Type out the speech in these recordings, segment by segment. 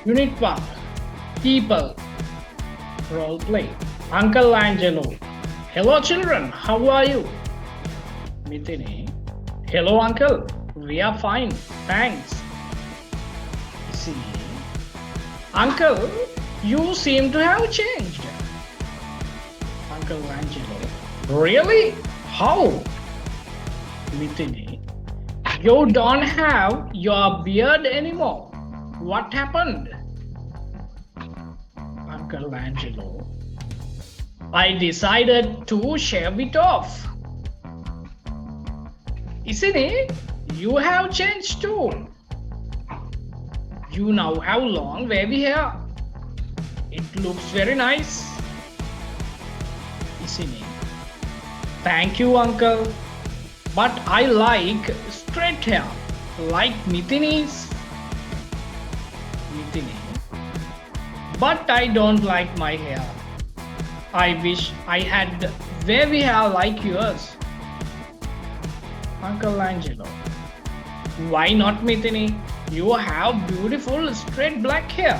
Unit 1. People. Role play. Uncle Angelo. Hello children, how are you? Mithini. Hello uncle, we are fine, thanks. Isini. Uncle, you seem to have changed. Uncle Angelo. Really? How? Mithini. You don't have your beard anymore. What happened? Uncle Angelo. I decided to shave it off. Isn't it? You have changed too. You now have long wavy hair. It looks very nice. Isn't it? Thank you, uncle. But I like straight hair, like Mithini's. Mithini. But I don't like my hair. I wish I had wavy hair like yours. Uncle Angelo. Why not, Mithini? You have beautiful straight black hair.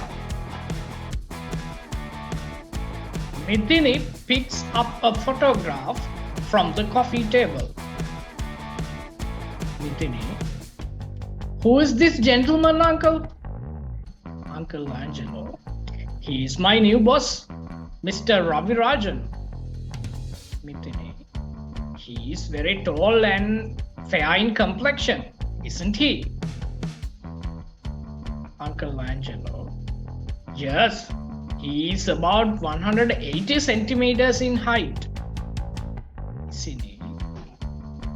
Mithini picks up a photograph from the coffee table. Mithini. Who is this gentleman, uncle? Uncle Angelo. He is my new boss, Mr. Ravi Rajan. Mithini. He is very tall and fair in complexion, isn't he? Uncle Angelo. Yes, he is about 180 centimeters in height. Isn't he?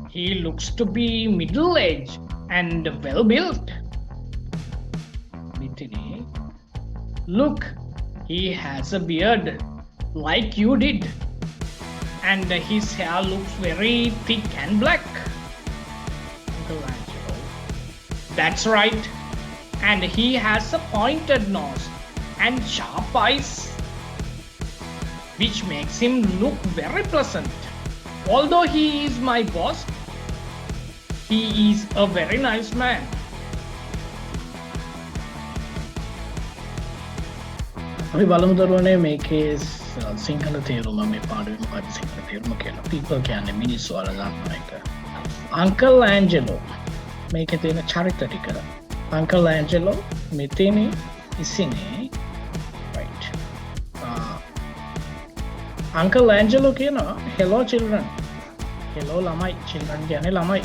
He looks to be middle-aged and well-built. Mithini. Look, he has a beard like you did. And his hair looks very thick and black. Uncle Angelo. That's right. And he has a pointed nose and sharp eyes, which makes him look very pleasant. Although he is my boss, he is a very nice man. අපි බලමු දරුවනේ මේකේ සිංහල තේරුම මේ පාඩුවේ මොකක්ද සිංහල තේරුම කියලා. people කියන්නේ මිනිස්සු අලගන්න එක. Uncle Angelo මේකේ තියෙන චරිත ටික. Uncle Angelo, Mithini, Isini. Right. Uncle Angelo කියනවා hello children. hello ළමයි. children කියන්නේ ළමයි.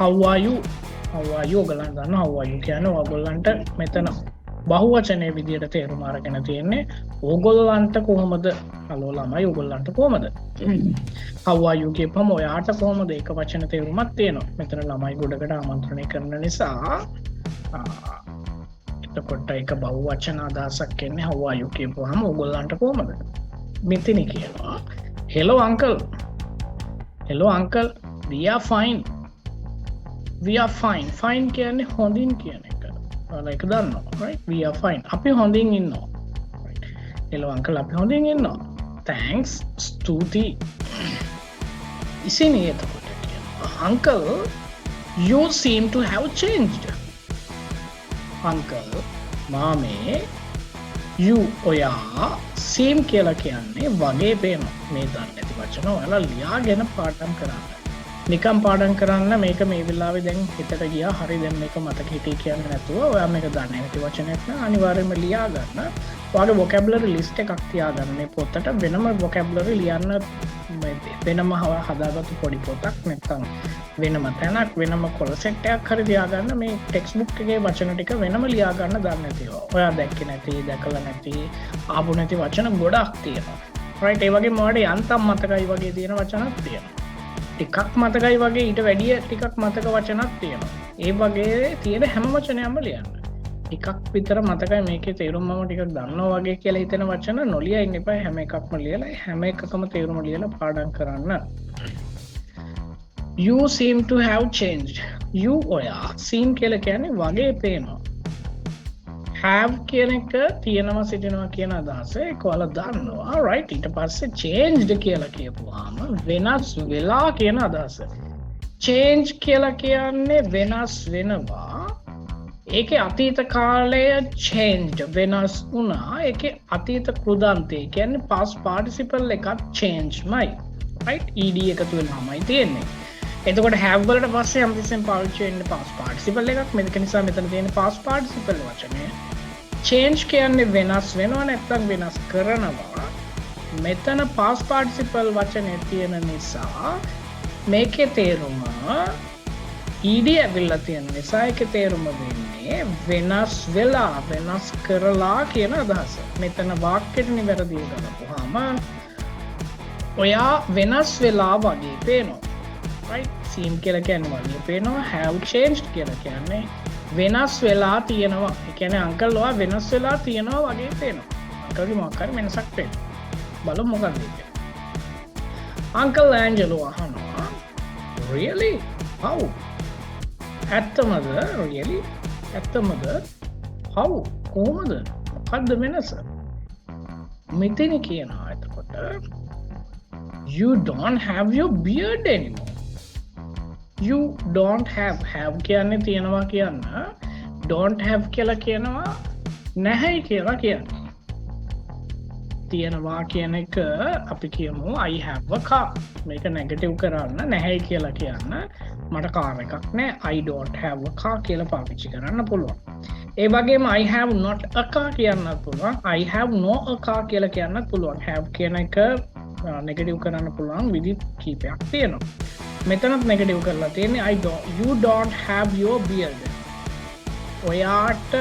how are you? ඔයගොල්ලන් දන්නවා how are you කියන්නේ ඔයගොල්ලන්ට මෙතන බහුවචනයේ විදියට තේරුම අරගෙන තියෙන්නේ ඕගොල්ලන්ට කොහොමද හලෝ ළමයි ඕගොල්ලන්ට කොහොමද how are you කියපම ඔයාට කොහොමද ඒක වචන තේරුමක් තියෙනවා මෙතන ළමයි ගොඩකට ආමන්ත්‍රණය කරන නිසා එතකොට ඒක බහුවචන අදහසක් එන්නේ how are you කියපුවාම ඕගොල්ලන්ට කොහොමද Mithini කියනවා hello uncle we are fine fine කියන්නේ හොඳින් කියන එක like දන්නවා right we are fine අපි හොඳින් ඉන්නවා right hello uncle අපි හොඳින් ඉන්නවා thanks ස්තුති ඉසිනේ එතකොට කියනවා uncle you seem to have changed uncle මාමේ you ඔයා seem කියලා කියන්නේ වගේ පේනවා මේ දන්නේ නැති වචන ඔයාලා ලියාගෙන පාඩම් කරන්න නිකම් පාඩම් කරන්න මේක මේ වෙලාවේ දැන් හිතට ගියා හරි දැන් මේක මතක හිටියේ කියන්නේ නැතුව ඔයා මේක දන්නේ නැති වචනයක් නා අනිවාර්යයෙන්ම ලියා ගන්න. ඔයාගේ vocabulary list එකක් තියාගන්න මේ පොතට වෙනම vocabulary ලියන්න වෙනම හදාගත්තු පොඩි පොතක් නැත්නම් වෙනම තැනක් වෙනම කොළ සෙට් එකක් හරි තියාගන්න මේ ටෙක්ස්ට් බුක් එකේ වචන ටික වෙනම ලියා ගන්න දන්නේ නැතිව. ඔයා දැක්කේ නැති දැකලා නැති ආපු නැති වචන ගොඩක් තියෙනවා. right ඒ වගේ මොඩේ යන්තම් මතකයි වගේ තියෙන වචනක් තියෙනවා. ටිකක් මතකයි වගේ ඊට වැඩිය ටිකක් මතක වචනක් තියෙනවා. ඒ වගේ තියෙන හැම වචනයක්ම ලියන්න. ටිකක් විතර මතකයි මේකේ තේරුම මම ටිකක් දන්නවා වගේ කියලා හිතෙන වචන නොලියා ඉන්න එපා. හැම එකක්ම ලියලා හැම එකකම තේරුම ලියලා පාඩම් කරන්න. You seem to have changed. You ඔයා seem කියලා කියන්නේ වගේ පේනවා. have කියන එක තියෙනවා සිටිනවා කියන අදහස ඒක ඔයාලා දන්නවා right ඊට පස්සේ changed කියලා කියපුවාම වෙනස් වෙලා කියන අදහස change කියලා කියන්නේ වෙනස් වෙනවා ඒකේ අතීත කාලය changed වෙනස් වුණා. ඒකේ අතීත කෘදාන්තය කියන්නේ past participle එකත් changedමයි. right? ed එකතු වෙනාමයි තියෙන්නේ. එතකොට have වලට පස්සේ හැමතිස්සෙම පාවිච්චි වෙන්නේ past participle එකක්. මේක නිසා මෙතන තියෙන past participle වචනය. change කියන්නේ වෙනස් වෙනවා නැත්නම් වෙනස් කරනවා. මෙතන past participle වචනේ තියෙන නිසා මේකේ තේරුම ed ඇවිල්ලා තියෙන නිසා ඒකේ තේරුම වෙන්නේ වෙනස් වෙලා වෙනස් කරලා කියන අදහස. මෙතන වාක්‍යෙට නිවැරදිව ගලපුවාම ඔයා වෙනස් වෙලා වගේ පේනවා. right? seem කියලා කියන්නේ වගේ පේනවා. have changed කියලා කියන්නේ වෙනස් වෙලා තියෙනවා. ඒ කියන්නේ අංකල් ඔයා වෙනස් වෙලා තියෙනවා වගේ පේනවා. අංකල්ගේ මොකක් හරි වෙනසක් පේනවා. බලමු මොකක්ද කියන්නේ. අංකල් ඇන්ජලෝ අහනවා really? how? ඇත්තමද? really? ඇත්තමද? how? කොහොමද? මොකක්ද වෙනස? මෙතන කියනවා එතකොට you don't have your beard anymore. you don't have කියන්නේ තියෙනවා කියන්න don't have කියලා කියනවා නැහැ කියලා කියන්නේ. තියෙනවා කියන එක අපි කියමු I have a car. මේක නෙගටිව් කරන්න නැහැ කියලා කියන්න මට කාර් එකක් නැහැ. I don't have a car කියලා පාවිච්චි කරන්න පුළුවන්. ඒ වගේම I have not a car කියන්නත් පුළුවන්. I have no a car කියලා කියන්නත් පුළුවන්. have කියන එක නෙගටිව් කරන්න පුළුවන් විදි කීපයක් තියෙනවා. මෙතනත් නෙගටිව් කරලා තියෙන්නේ you don't have your beard. ඔයාට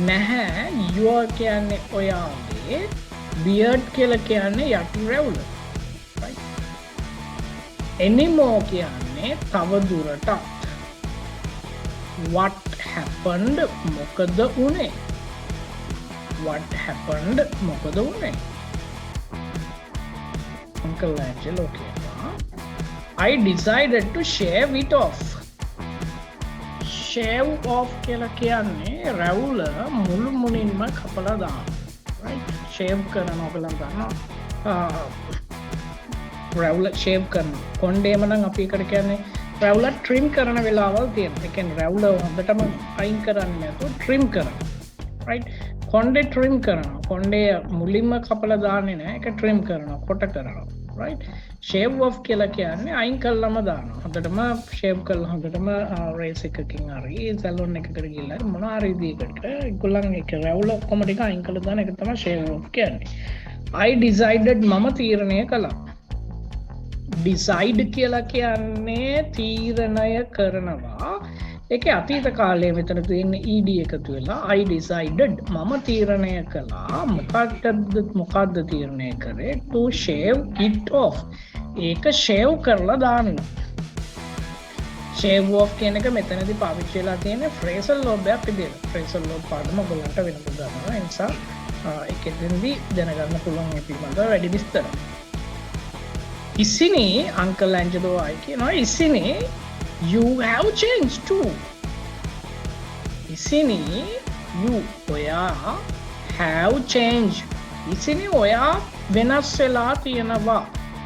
නැහැ your කියන්නේ ඔයාගේ beard කියලා කියන්නේ යටි රැවුල. right? anymore කියන්නේ තව දුරටත්. what happened මොකද උනේ? what happened මොකද උනේ? Uncle Angelo කියනවා I decided to shave it off. shave off කියලා කියන්නේ රැවුල මුළු මුනින්ම කපලා දාන්න. right? shave කරනවා ඔයගොල්ලන් දන්නවා. රැවුල shave කරනවා. කොණ්ඩේම නම් අපි එකට කියන්නේ රැවුල trim කරන වෙලාවල් තියෙනවා. ඒ කියන්නේ රැවුල හොඳටම අයින් කරන්නේ නැතුව trim කරනවා. right? කොණ්ඩේ trim කරනවා. කොණ්ඩේ මුලින්ම කපලා දාන්නේ නැහැ. ඒක trim කරනවා. කොට කරනවා. right? shave off කියලා කියන්නේ අයින් කළාම දානවා. හොඳටම shave කළා හොඳටම රේස් එකකින් හරි සැලොන් එකකට ගිහලා මොනවා හරි විදිහකට ඒගොල්ලන් ඒක රැවුල ඔක්කොම ටික අයින් කළා දාන එක තමයි shave off කියන්නේ. I decided මම තීරණය කළා. decide කියලා කියන්නේ තීරණය කරනවා. ඒකේ අතීත කාලයේ මෙතන තියෙන ed එකතු වෙලා I decided මම තීරණය කළා. මොකක්ද තීරණය කරේ? to shave it off. ඒක shave කරලා දාන්න. shave off කියන එක මෙතනදී පාවිච්චි වෙලා තියෙන phrasal verb එකක් විදියට. phrasal verb පාඩම ඔයගොල්ලන්ට වෙනකොට දානවා. ඒ නිසා ඒකෙන්දී දැනගන්න පුළුවන් මේ පිළිබඳව වැඩි විස්තර. ඉසිනි අංකල් ඇන්ජලෝ අය කියනවා ඉසිනි you have changed too. ඉසිනි you ඔයා have changed. ඉසිනි ඔයා වෙනස් වෙලා තියෙනවා.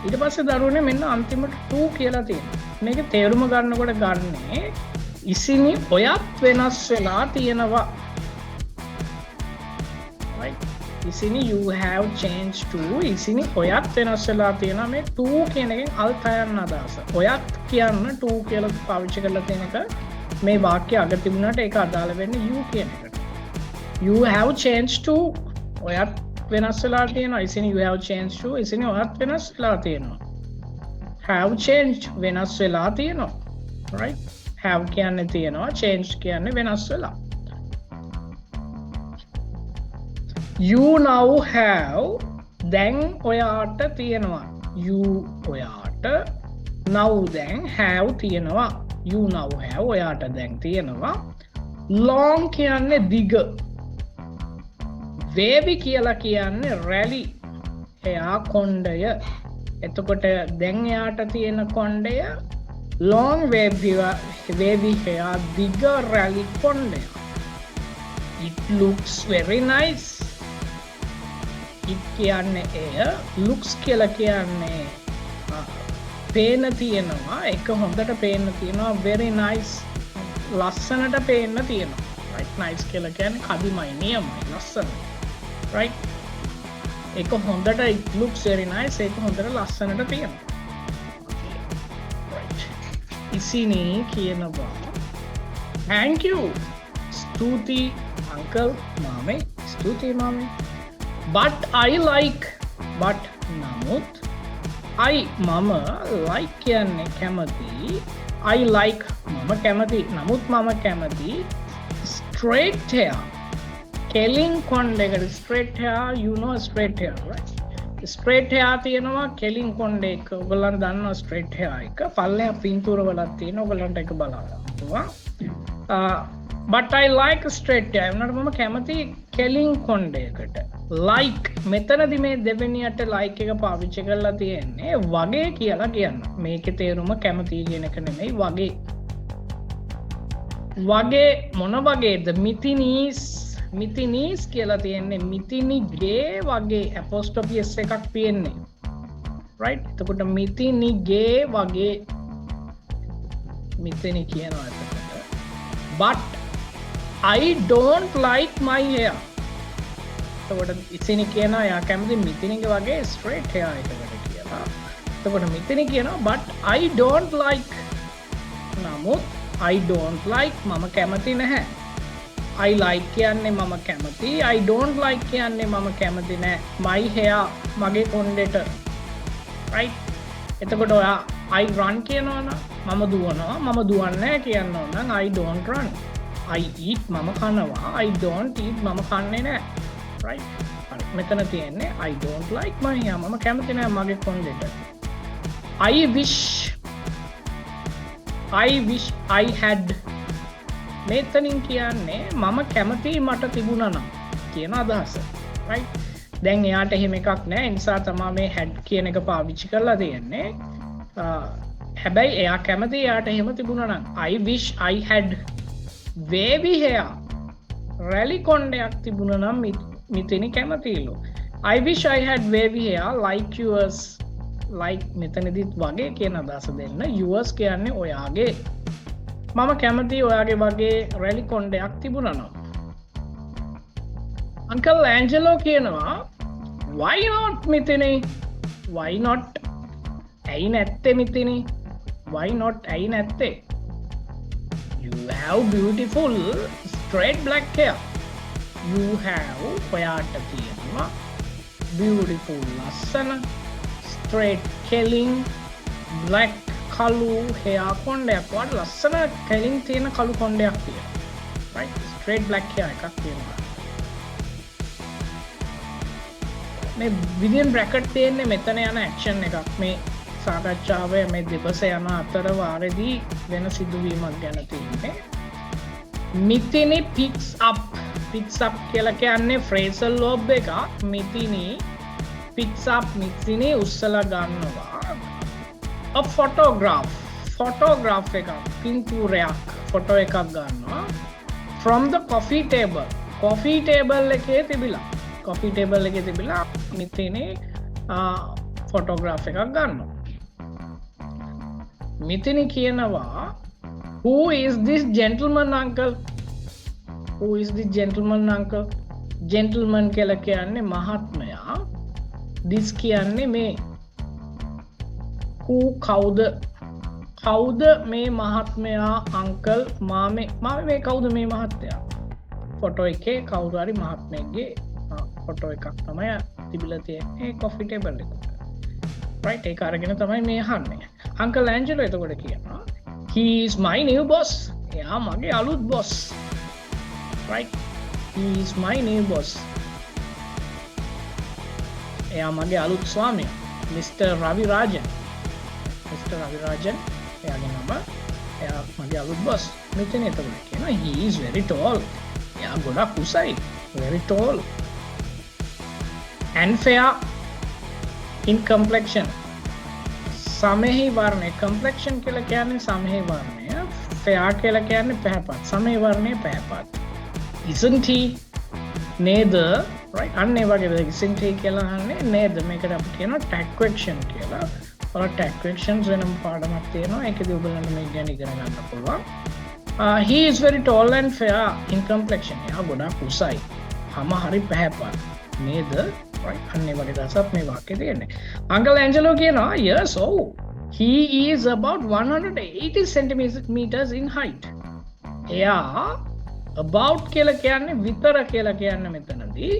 ඊට පස්සේ දරුවනේ මෙන්න අන්තිමට to කියලා තියෙනවා. මේක තේරුම ගන්නකොට ගන්නේ ඉසිනි ඔයත් වෙනස් වෙලා තියෙනවා. right? ඉසිනි you have changed too. ඉසිනි ඔයත් වෙනස් වෙලා තියෙනවා. මේ to කියන එකෙන් අල්තයන් අදහස. ඔයත් කියන්න to කියලා පාවිච්චි කරලා තියෙන එක මේ වාක්‍ය අග තිබුණාට ඒක අදාළ වෙන්නේ you කියන එකට. you have changed too. ඔයත් වෙනස් වෙලා තියෙනවා. ඉසිනි you have changed too. ඉසිනි ඔයත් වෙනස් වෙලා තියෙනවා. have changed වෙනස් වෙලා තියෙනවා. right? have කියන්නේ තියෙනවා. change කියන්නේ වෙනස් වෙලා. you now have දැන් ඔයාට තියෙනවා. you ඔයාට now දැන් have තියෙනවා. you now have ඔයාට දැන් තියෙනවා. long කියන්නේ දිග. wavy කියලා කියන්නේ රැලි. එයා කොණ්ඩය. එතකොට දැන් එයාට තියෙන කොණ්ඩය long wavy hair දිග රැලි කොණ්ඩය. it looks very nice. it කියන්නේ එය. looks කියලා කියන්නේ පේන තියෙනවා. එක හොඳට පේන්න තියෙනවා. very nice ලස්සනට පේන්න තියෙනවා. nice කියලා කියන්නේ කදිමයි නියමයි ලස්සනයි right ඒක හොඳට it looks very nice ඒක හොඳට ලස්සනට තියෙනවා right ඉසිනේ කියනවා thank you ස්තුති uncle මාමේ ස්තුති මාමේ but I like but නමුත් I මම like කියන්නේ කැමති I like මම කැමති නමුත් මම කැමති straight hair කෙලින් කොණ්ඩේකට straight hair you know straight hair right straight hair තියෙනවා කෙලින් කොණ්ඩේක ඔයගොල්ලන් දන්නවා straight hair එක පල්ලෙහා පින්තූර වලක් තියෙනවා ඔයගොල්ලන්ට ඒක බලන්න but I like straight hair උනට මම කැමති කෙලින් කොණ්ඩේකට like මෙතනදි මේ දෙවෙනියට like එක පාවිච්චි කරලා තියෙන්නේ වගේ කියලා කියන්න මේකේ තේරුම කැමති කියන එක නෙමෙයි වගේ මොන වගේද මිතිනීස් කියලා තියෙන්නේ මිතිනිගේ වගේ apostrophe s එකක් තියෙන්නේ right එතකොට මිතිනිගේ වගේ මිතිනි කියනවා එතකොට but I don't like my hair එතකොට ඉතිනි කියනවා යා කැමති මිතිනිගේ වගේ straight hair එකකට කියලා එතකොට මිතිනි කියනවා but I don't like නමුත් I don't like මම කැමති නැහැ I like කියන්නේ මම කැමති I don't like කියන්නේ මම කැමති නැහැ my hair මගේ කොණ්ඩේට right එතකොට ඔයා I run කියනවා නම් මම දුවන්නේ නැහැ කියනවා නම් I don't run I eat මම කනවා I don't eat මම කන්නේ නැහැ right හරි මෙතන තියෙන්නේ I don't like my hair මම කැමති නැහැ මගේ කොණ්ඩේට I wish I had මෙතනින් කියන්නේ මම කැමති මට තිබුණා නම් කියන අදහස right දැන් එයාට එහෙම එකක් නැහැ ඒ නිසා තමයි මේ had කියන එක පාවිච්චි කරලා තියෙන්නේ හැබැයි එයා කැමති එයාට එහෙම තිබුණා නම් I wish I had wavy hair රැලි කොණ්ඩයක් තිබුණා නම් මිතිනි කැමතිලු I wish I had wavy hair like yours like මෙතනදිත් වගේ කියන අදහස දෙන්න yours කියන්නේ ඔයාගේ මම කැමති ඔයාගේ වගේ රැලි කොණ්ඩයක් තිබුණා නම් Uncle Angelo කියනවා why not මිතිනි why not ඇයි නැත්තේ මිතිනි why not ඇයි නැත්තේ you have beautiful straight black hair you have ඔයාට තියෙනවා beautiful ලස්සන straight කෙලින් black කළු hair කොණ්ඩයක් වඩ ලස්සන කෙලින් තියෙන කළු කොණ්ඩයක් තියෙනවා right straight black hair එකක් තියෙනවා මේ විදියෙන් බ්‍රැකට් තියෙන්නේ මෙතන යන ඇක්ෂන් එකක් මේ සාකච්ඡාවේ මේ දෙපස යන අතර වාරෙදී වෙන සිදුවීමක් ගැන තියෙන්නේ මිතිනි picks up කියලා කියන්නේ phrasal verb එකක් මිතිනි picks up මිතිනි උස්සලා ගන්නවා a photograph එකක් පින්තූරයක් ෆොටෝ එකක් ගන්නවා from the coffee table එකේ තිබිලා මිතිනි ෆොටෝග්‍රාෆ් එකක් ගන්නවා මිතිනි කියනවා who is this gentleman uncle gentleman කියලා කියන්නේ මහත්මයා this කියන්නේ මේ who කවුද මේ මහත්මයා uncle මාමේ මේ කවුද මේ මහත්තයා ෆොටෝ එකේ කවුරු හරි මහත්මයෙක්ගේ ෆොටෝ එකක් තමයි තිබිලා තියෙන්නේ coffee table එකට right ඒක අරගෙන තමයි මේ අහන්නේ Uncle Angelo එතකොට කියනවා he is my new boss එයා මගේ අලුත් boss right he is my new boss එයා මගේ අලුත් ස්වාමියා Mr. Ravi Rajan එයාගේ නම එයා මගේ අලුත් boss මෙතන එතකොට කියනවා he is very tall එයා ගොඩක් උසයි very tall and fair in complexion සමෙහි වර්ණය complexion කියලා කියන්නේ සමෙහි වර්ණය fair කියලා කියන්නේ පැහැපත් සමෙහි වර්ණය පැහැපත් isn't he නේද right අන්න ඒ වගේ isn't he කියලා අහන්නේ නේද මේකට අපි කියනවා tag question කියලා ඔයාලා tag questions වෙනම පාඩමක් තියෙනවා ඒකදී ඔයගොල්ලන්ට මේක ගැන ඉගෙන ගන්න පුළුවන් He is very tall and fair in complexion. එයා ගොඩාක් උසයි. හැම හරි පැහැපත්. නේද? right. අන්නේ වගේ දසක් මේ වාක්‍යයේ තියෙන්නේ. Uncle Angelo කියනවා yes, oh. He is about 180 centimeters in height. එයා about කියලා කියන්නේ විතර කියලා කියන්නේ මෙතනදී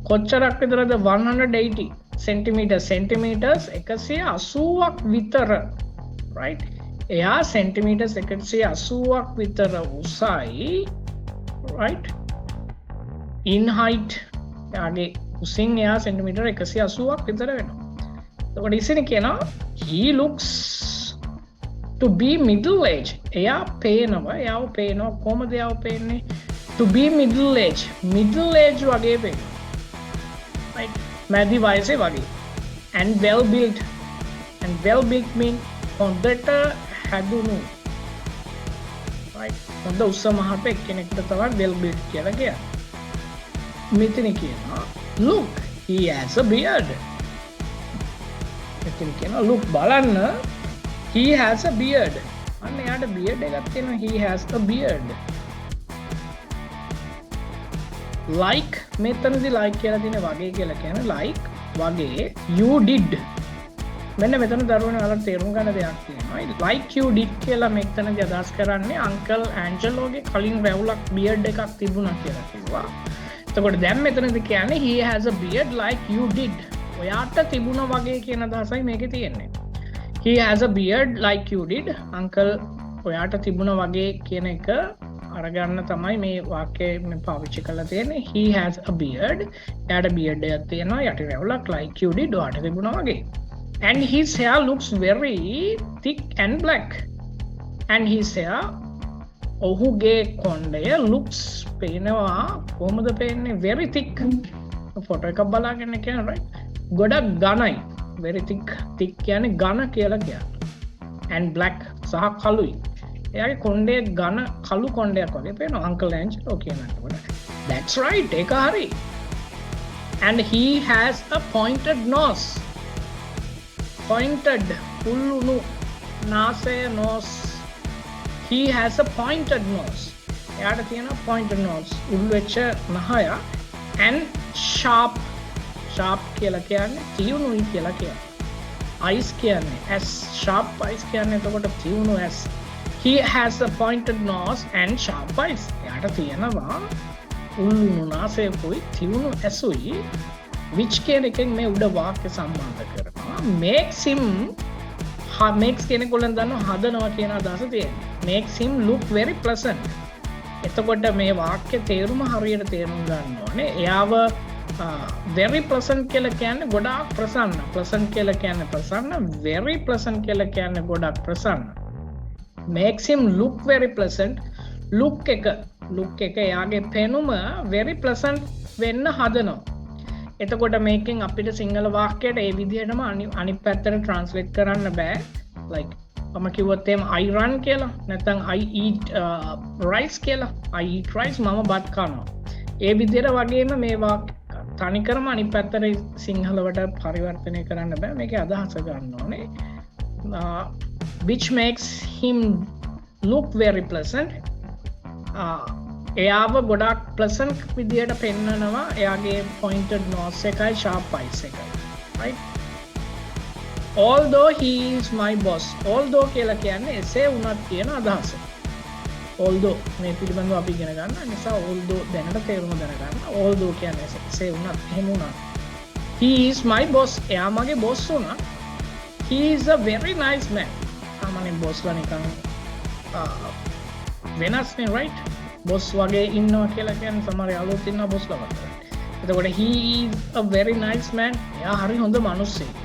කොච්චරක් විතරද 180 centimeters 180ක් විතර, right? එයා centimeters 180ක් විතර උසයි, right? in height එයාගේ උසින් එයා centimeter 180ක් විතර වෙනවා. එතකොට ඉතින් කියනවා he looks to be middle age. එයා පේනවා කොහමද එයාව පේන්නේ? to be middle age වගේ පේනවා, right? මැදි වයසේ වගේ. and well built mean හොඳට හැදුණු, right? හොඳ උස්ස මහත එක්කෙනෙක්ට තමයි well built කියලා කියන්නේ. මෙතන කියනවා look he has a beard. මෙතන කියනවා look බලන්න he has a beard. අන්න එයාට beard එකක් තියෙනවා. he has a beard. like මෙතනදී like කියලා තියෙන වගේ කියලා කියන්නේ like වගේ you did. මෙන්න මෙතන දරුවනේ ඔයාලට තේරුම් ගන්න දෙයක් තියෙනවා. like you did කියලා මෙතනදී අදහස් කරන්නේ අන්කල් ඇන්ජලෝගේ කලින් වැවුලක් beard එකක් තිබුණා කියලා කිව්වා. එතකොට දැන් මෙතනදී කියන්නේ he has a beard like you did. ඔයාට තිබුණා වගේ කියන අදහසයි මේකේ තියෙන්නේ. he has a beard like you did. Uncle ඔයාට තිබුණා වගේ කියන එක අරගන්න තමයි මේ වාක්‍යය මේ පාවිච්චි කරලා තියෙන්නේ. he has a beard. එයාට beard එකක් තියෙනවා යටි වැවුලක් like you did ඔයාට තිබුණා වගේ. and his hair looks very thick and black. and his hair ඔහුගේ කොණ්ඩය looks පේනවා කොහොමද පේන්නේ? very thick. ෆොටෝ එකක් බලාගෙන කියන right ගොඩක් ඝනයි. very thick කියන්නේ ඝන කියලා කියන්නේ. and black සහ කළුයි. එයාගේ කොණ්ඩේ ඝන කළු කොණ්ඩයක් වගේ පේනවා අන්කල් ඇන්ජලෝ කියනකොට. that's right ඒක හරි. and he has a pointed nose. pointed උල්ලුණු නාසය nose. he has a pointed nose. එයාට තියෙනවා pointed nose උල් වෙච්ච නහය. and sharp කියලා කියන්නේ තියුණුයි කියලා කියන්නේ. eyes කියන්නේ as sharp eyes කියන්නේ එතකොට තියුණු as. he has a pointed nose and sharp eyes. එයාට තියෙනවා උල්ලුණු නාසයකුයි තියුණු ඇසුයි. which කියන එකෙන් මේ උඩ වාක්‍ය සම්බන්ධ කරනවා. makes කෙනෙකුලෙන් දන්නවා හදනවා කියන අදහස තියෙනවා. makes him look very pleasant. එතකොට මේ වාක්‍ය තේරුම හරියට තේරුම් ගන්න ඕනේ. එයාව very pleasant කියලා කියන්නේ ගොඩාක් ප්‍රසන්න. pleasant කියලා කියන්නේ ප්‍රසන්න. very pleasant කියලා කියන්නේ ගොඩාක් ප්‍රසන්න. makes him look very pleasant. look එක එයාගේ පෙනුම very pleasant වෙන්න හදනවා. එතකොට මේකෙන් අපිට සිංහල වාක්‍යයට ඒ විදිහටම අනිත් පැත්තට ට්‍රාන්ස්ලේට් කරන්න බෑ. like මම කිව්වොත් එහෙම I run කියලා නැත්නම් I eat rice කියලා. I eat rice මම බත් කනවා. ඒ විදිහට වගේම මේ වාක්‍ය තනිකරම අනිත් පැත්තට සිංහලවට පරිවර්තනය කරන්න බෑ. මේකේ අදහස ගන්න ඕනේ. which makes him look very pleasant. එයාව ගොඩක් pleasant විදියට පෙන්නනවා එයාගේ pointed nose එකයි sharp eyes එකයි, right? although he is my boss. although කියලා කියන්නේ එසේ වුණත් කියන අදහස. although මේ පිළිබඳව අපි ඉගෙන ගන්න නිසා although දැනට තේරුම දැනගන්න. although කියන්නේ එසේ වුණත් එහෙම වුණත්. he is my boss. එයා මගේ boss වුණා. he is a very nice man. සාමාන්‍යයෙන් boss ලා නිකන් වෙනස් නේ, right? boss වගේ ඉන්නවා කියලා කියන්නේ සමහර යාළුවෝ ඉන්නවා boss ලා වගේ. එතකොට he is a very nice man. එයා හරි හොඳ මිනිස්සෙක්.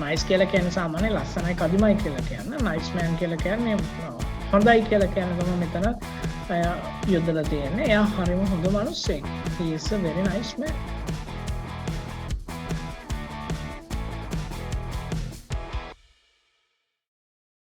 nice කියලා කියන්නේ සාමාන්‍ය ලස්සනයි කදිමයි කියලා කියන්නේ. nice man කියලා කියන්නේ හොඳයි කියලා කියන්නේ තමයි මෙතන යොදලා තියෙන්නේ. එයා හරිම හොඳ මිනිස්සෙක්. he is a very nice man.